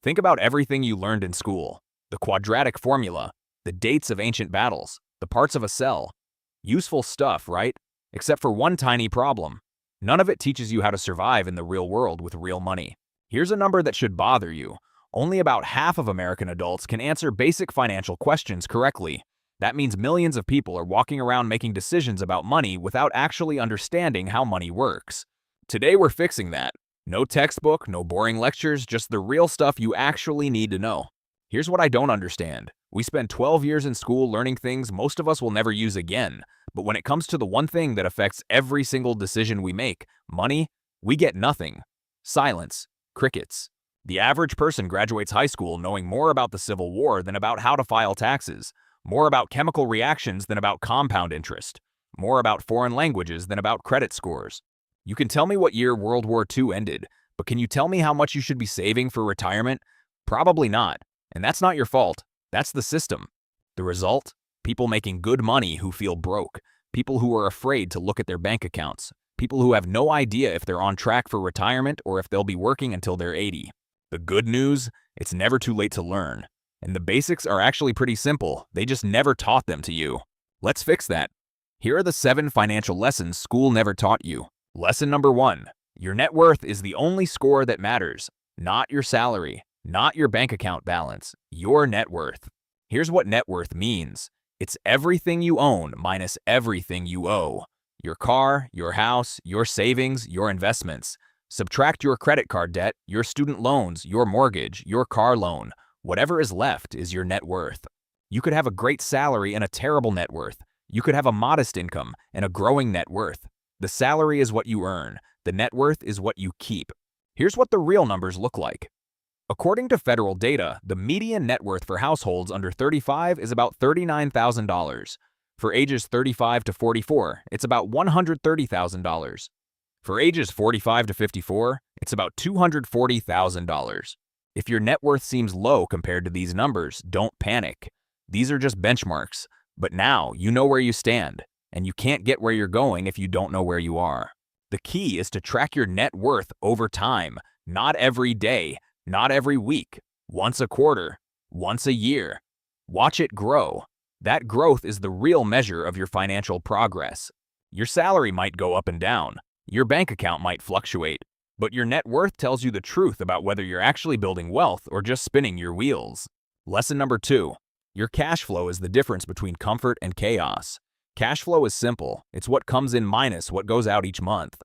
Think about everything you learned in school. The quadratic formula, the dates of ancient battles, the parts of a cell. Useful stuff, right? Except for one tiny problem. None of it teaches you how to survive in the real world with real money. Here's a number that should bother you. Only about half of American adults can answer basic financial questions correctly. That means millions of people are walking around making decisions about money without actually understanding how money works. Today we're fixing that. No textbook, no boring lectures, just the real stuff you actually need to know. Here's what I don't understand. We spend 12 years in school learning things most of us will never use again. But when it comes to the one thing that affects every single decision we make, money, we get nothing. Silence. Crickets. The average person graduates high school knowing more about the Civil War than about how to file taxes, more about chemical reactions than about compound interest, more about foreign languages than about credit scores. You can tell me what year World War II ended, but can you tell me how much you should be saving for retirement? Probably not. And that's not your fault. That's the system. The result? People making good money who feel broke. People who are afraid to look at their bank accounts. People who have no idea if they're on track for retirement or if they'll be working until they're 80. The good news? It's never too late to learn. And the basics are actually pretty simple. They just never taught them to you. Let's fix that. Here are the 7 financial lessons school never taught you. Lesson number 1. Your net worth is the only score that matters. Not your salary, not your bank account balance, your net worth. Here's what net worth means. It's everything you own minus everything you owe. Your car, your house, your savings, your investments. Subtract your credit card debt, your student loans, your mortgage, your car loan. Whatever is left is your net worth. You could have a great salary and a terrible net worth. You could have a modest income and a growing net worth. The salary is what you earn. The net worth is what you keep. Here's what the real numbers look like. According to federal data, the median net worth for households under 35 is about $39,000. For ages 35 to 44, it's about $130,000. For ages 45 to 54, it's about $240,000. If your net worth seems low compared to these numbers, don't panic. These are just benchmarks. But now you know where you stand, and you can't get where you're going if you don't know where you are. The key is to track your net worth over time, not every day, not every week, once a quarter, once a year. Watch it grow. That growth is the real measure of your financial progress. Your salary might go up and down. Your bank account might fluctuate. But your net worth tells you the truth about whether you're actually building wealth or just spinning your wheels. Lesson number 2. Your cash flow is the difference between comfort and chaos. Cash flow is simple. It's what comes in minus what goes out each month.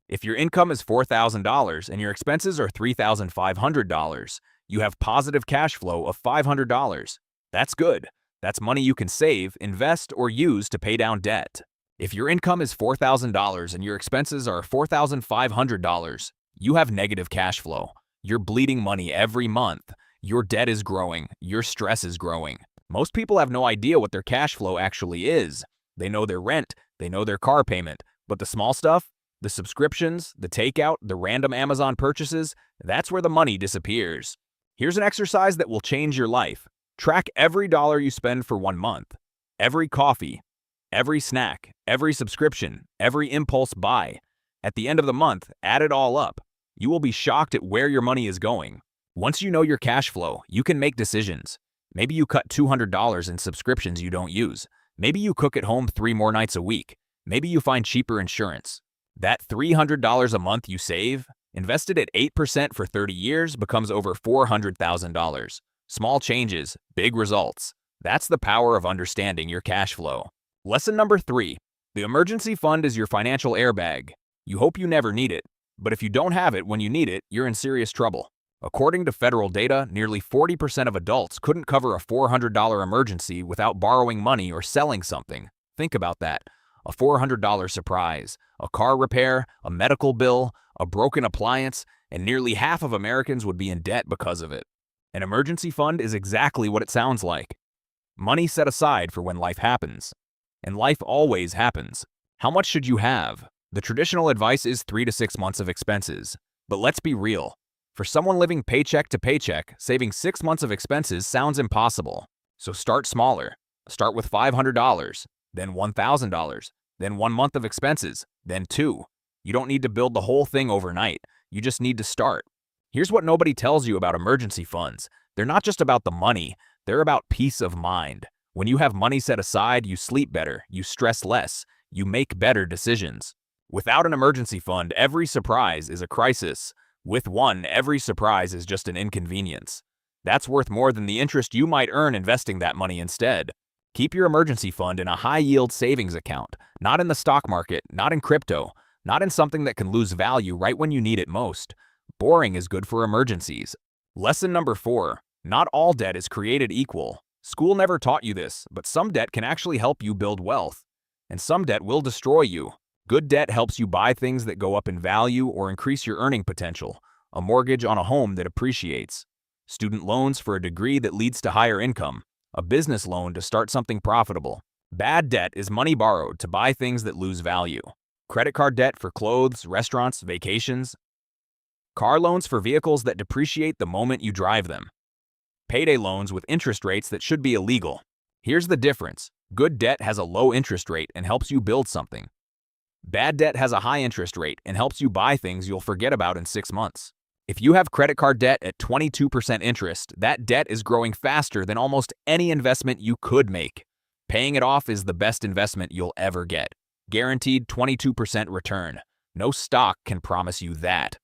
If your income is $4,000 and your expenses are $3,500, you have positive cash flow of $500. That's good. That's money you can save, invest, or use to pay down debt. If your income is $4,000 and your expenses are $4,500, you have negative cash flow. You're bleeding money every month. Your debt is growing. Your stress is growing. Most people have no idea what their cash flow actually is. They know their rent, they know their car payment, but the small stuff, the subscriptions, the takeout, the random Amazon purchases, that's where the money disappears. Here's an exercise that will change your life. Track every dollar you spend for 1 month. Every coffee, every snack, every subscription, every impulse buy. At the end of the month, add it all up. You will be shocked at where your money is going. Once you know your cash flow, you can make decisions. Maybe you cut $200 in subscriptions you don't use. Maybe you cook at home 3 more nights a week. Maybe you find cheaper insurance. That $300 a month you save, invested at 8% for 30 years, becomes over $400,000. Small changes, big results. That's the power of understanding your cash flow. Lesson number 3. The emergency fund is your financial airbag. You hope you never need it, but if you don't have it when you need it, you're in serious trouble. According to federal data, nearly 40% of adults couldn't cover a $400 emergency without borrowing money or selling something. Think about that. A $400 surprise, a car repair, a medical bill, a broken appliance, and nearly half of Americans would be in debt because of it. An emergency fund is exactly what it sounds like. Money set aside for when life happens. And life always happens. How much should you have? The traditional advice is 3 to 6 months of expenses. But let's be real. For someone living paycheck to paycheck, saving 6 months of expenses sounds impossible. So start smaller. Start with $500, then $1,000, then 1 month of expenses, then 2. You don't need to build the whole thing overnight. You just need to start. Here's what nobody tells you about emergency funds. They're not just about the money, they're about peace of mind. When you have money set aside, you sleep better, you stress less, you make better decisions. Without an emergency fund, every surprise is a crisis. With one, every surprise is just an inconvenience. That's worth more than the interest you might earn investing that money instead. Keep your emergency fund in a high-yield savings account, not in the stock market, not in crypto, not in something that can lose value right when you need it most. Boring is good for emergencies. Lesson number 4. Not all debt is created equal. School never taught you this, but some debt can actually help you build wealth. And some debt will destroy you. Good debt helps you buy things that go up in value or increase your earning potential. A mortgage on a home that appreciates. Student loans for a degree that leads to higher income. A business loan to start something profitable. Bad debt is money borrowed to buy things that lose value. Credit card debt for clothes, restaurants, vacations. Car loans for vehicles that depreciate the moment you drive them. Payday loans with interest rates that should be illegal. Here's the difference. Good debt has a low interest rate and helps you build something. Bad debt has a high interest rate and helps you buy things you'll forget about in 6 months. If you have credit card debt at 22% interest, that debt is growing faster than almost any investment you could make. Paying it off is the best investment you'll ever get. Guaranteed 22% return. No stock can promise you that.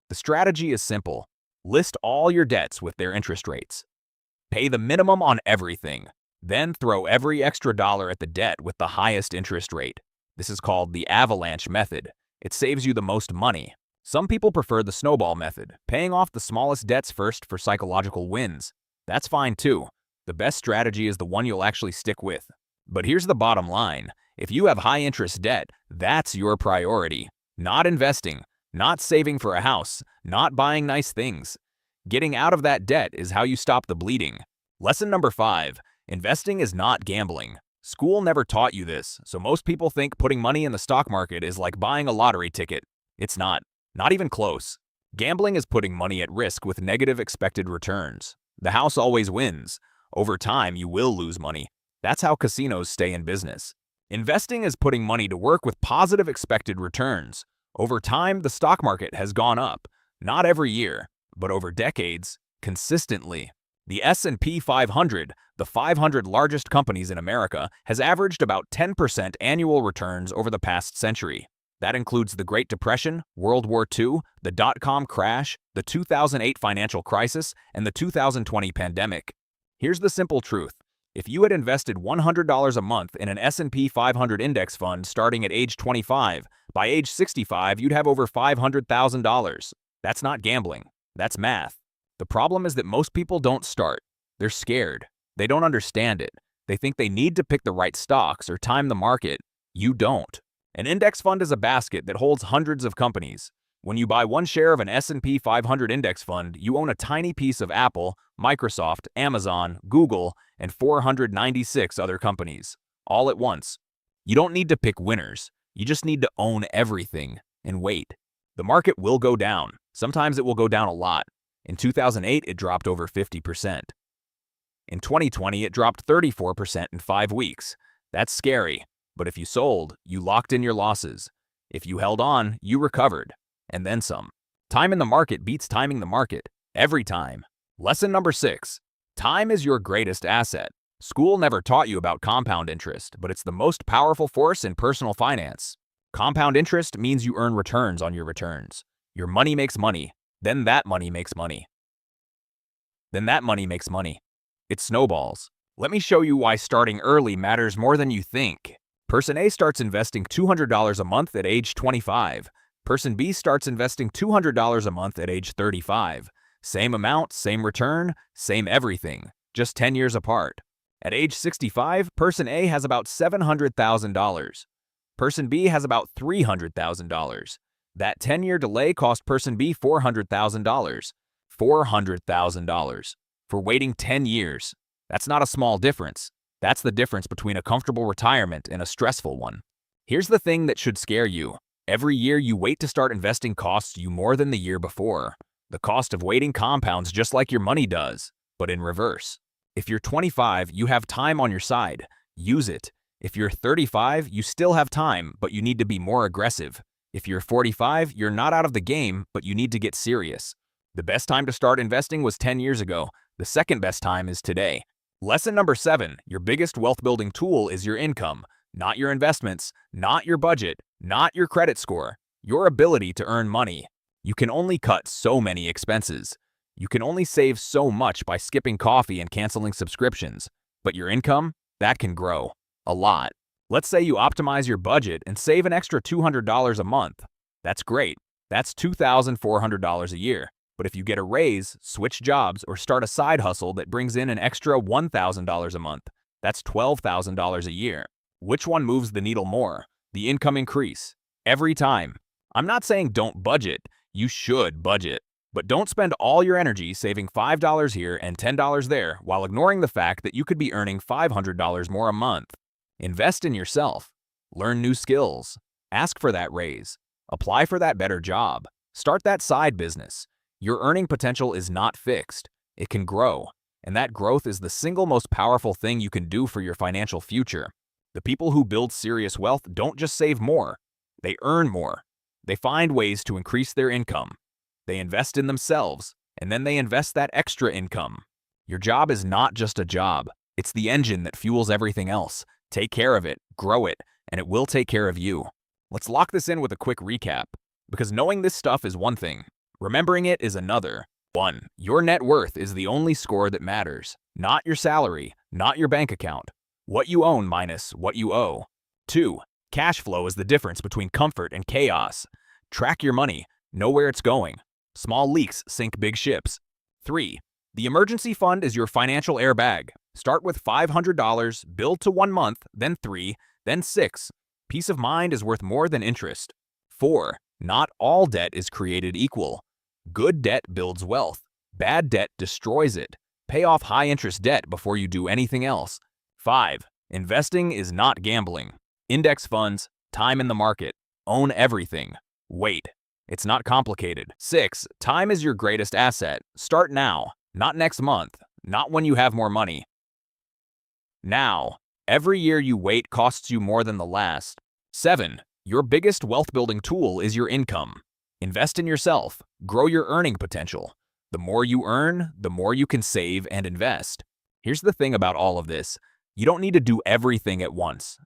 The strategy is simple. List all your debts with their interest rates. Pay the minimum on everything. Then throw every extra dollar at the debt with the highest interest rate. This is called the avalanche method. It saves you the most money. Some people prefer the snowball method, paying off the smallest debts first for psychological wins. That's fine too. The best strategy is the one you'll actually stick with. But here's the bottom line. If you have high interest debt, that's your priority. Not investing, not saving for a house, not buying nice things. Getting out of that debt is how you stop the bleeding. Lesson number 5. Investing is not gambling. School never taught you this, so most people think putting money in the stock market is like buying a lottery ticket. It's not. Not even close. Gambling is putting money at risk with negative expected returns. The house always wins. Over time, you will lose money. That's how casinos stay in business. Investing is putting money to work with positive expected returns. Over time, the stock market has gone up. Not every year, but over decades, consistently. The S&P 500, the 500 largest companies in America, has averaged about 10% annual returns over the past century. That includes the Great Depression, World War II, the dot-com crash, the 2008 financial crisis, and the 2020 pandemic. Here's the simple truth. If you had invested $100 a month in an S&P 500 index fund starting at age 25, by age 65 you'd have over $500,000. That's not gambling. That's math. The problem is that most people don't start. They're scared. They don't understand it. They think they need to pick the right stocks or time the market. You don't. An index fund is a basket that holds hundreds of companies. When you buy one share of an S&P 500 index fund, you own a tiny piece of Apple, Microsoft, Amazon, Google, and 496 other companies, all at once. You don't need to pick winners. You just need to own everything and wait. The market will go down. Sometimes it will go down a lot. In 2008, it dropped over 50%. In 2020, it dropped 34% in 5 weeks. That's scary. But if you sold, you locked in your losses. If you held on, you recovered. And then some. Time in the market beats timing the market. Every time. Lesson number 6. Time is your greatest asset. School never taught you about compound interest, but it's the most powerful force in personal finance. Compound interest means you earn returns on your returns. Your money makes money. Then that money makes money. Then that money makes money. It snowballs. Let me show you why starting early matters more than you think. Person A starts investing $200 a month at age 25. Person B starts investing $200 a month at age 35. Same amount, same return, same everything, just 10 years apart. At age 65, Person A has about $700,000. Person B has about $300,000. That 10-year delay cost Person B $400,000. $400,000 for waiting 10 years. That's not a small difference. That's the difference between a comfortable retirement and a stressful one. Here's the thing that should scare you. Every year you wait to start investing costs you more than the year before. The cost of waiting compounds just like your money does, but in reverse. If you're 25, you have time on your side. Use it. If you're 35, you still have time, but you need to be more aggressive. If you're 45, you're not out of the game, but you need to get serious. The best time to start investing was 10 years ago. The second best time is today. Lesson number 7, your biggest wealth-building tool is your income, not your investments, not your budget, not your credit score, your ability to earn money. You can only cut so many expenses. You can only save so much by skipping coffee and canceling subscriptions. But your income, that can grow. A lot. Let's say you optimize your budget and save an extra $200 a month. That's great. That's $2,400 a year. But if you get a raise, switch jobs, or start a side hustle that brings in an extra $1,000 a month, that's $12,000 a year. Which one moves the needle more? The income increase. Every time. I'm not saying don't budget. You should budget. But don't spend all your energy saving $5 here and $10 there while ignoring the fact that you could be earning $500 more a month. Invest in yourself. Learn new skills. Ask for that raise. Apply for that better job. Start that side business. Your earning potential is not fixed. It can grow. And that growth is the single most powerful thing you can do for your financial future. The people who build serious wealth don't just save more. They earn more. They find ways to increase their income. They invest in themselves, and then they invest that extra income. Your job is not just a job. It's the engine that fuels everything else. Take care of it, grow it, and it will take care of you. Let's lock this in with a quick recap, because knowing this stuff is one thing. Remembering it is another. 1. Your net worth is the only score that matters. Not your salary, not your bank account. What you own minus what you owe. 2. Cash flow is the difference between comfort and chaos. Track your money. Know where it's going. Small leaks sink big ships. 3. The emergency fund is your financial airbag. Start with $500, build to 1 month, then 3, then 6. Peace of mind is worth more than interest. 4. Not all debt is created equal. Good debt builds wealth. Bad debt destroys it. Pay off high-interest debt before you do anything else. 5. Investing is not gambling. Index funds, time in the market. Own everything. Wait. It's not complicated. 6. Time is your greatest asset. Start now, not next month, not when you have more money. Now. Every year you wait costs you more than the last. 7. Your biggest wealth-building tool is your income. Invest in yourself. Grow your earning potential. The more you earn, the more you can save and invest. Here's the thing about all of this. You don't need to do everything at once.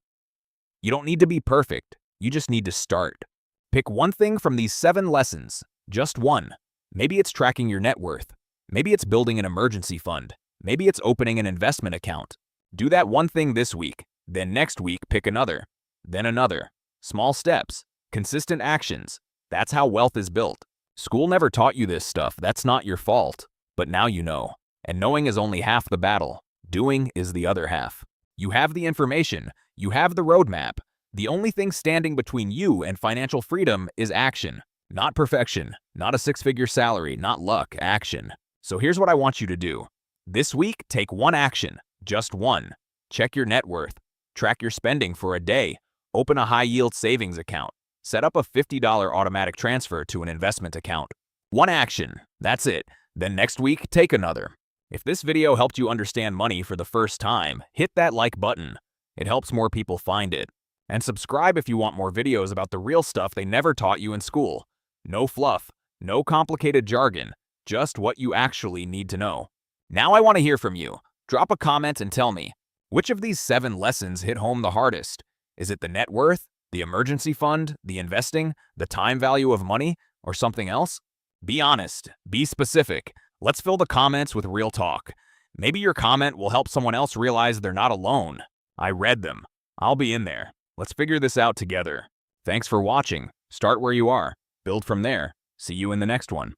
You don't need to be perfect. You just need to start. Pick one thing from these 7 lessons. Just one. Maybe it's tracking your net worth. Maybe it's building an emergency fund. Maybe it's opening an investment account. Do that one thing this week. Then next week, pick another. Then another. Small steps. Consistent actions. That's how wealth is built. School never taught you this stuff. That's not your fault. But now you know. And knowing is only half the battle. Doing is the other half. You have the information. You have the roadmap. The only thing standing between you and financial freedom is action. Not perfection. Not a 6-figure salary. Not luck. Action. So here's what I want you to do. This week, take one action. Just one. Check your net worth. Track your spending for a day. Open a high-yield savings account. Set up a $50 automatic transfer to an investment account. One action. That's it. Then next week, take another. If this video helped you understand money for the first time, hit that like button. It helps more people find it. And subscribe if you want more videos about the real stuff they never taught you in school. No fluff, no complicated jargon, just what you actually need to know. Now I want to hear from you. Drop a comment and tell me, which of these 7 lessons hit home the hardest? Is it the net worth, the emergency fund, the investing, the time value of money, or something else? Be honest. Be specific. Let's fill the comments with real talk. Maybe your comment will help someone else realize they're not alone. I read them. I'll be in there. Let's figure this out together. Thanks for watching. Start where you are. Build from there. See you in the next one.